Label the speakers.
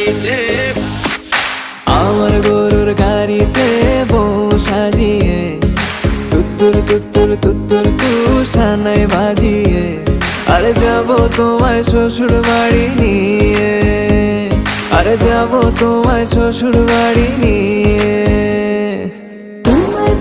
Speaker 1: গাড়িতে,
Speaker 2: আমার গরুর গাড়িতে বউ সাজিয়ে, তুত্তুর তুত্তুর তুত্তুর তুষানায় বাজিয়ে, আরে যাবো তোমায় শ্বশুর বাড়ি নিয়ে, আরে যাবো তোমায় শ্বশুর বাড়ি নিয়ে।
Speaker 3: তোমার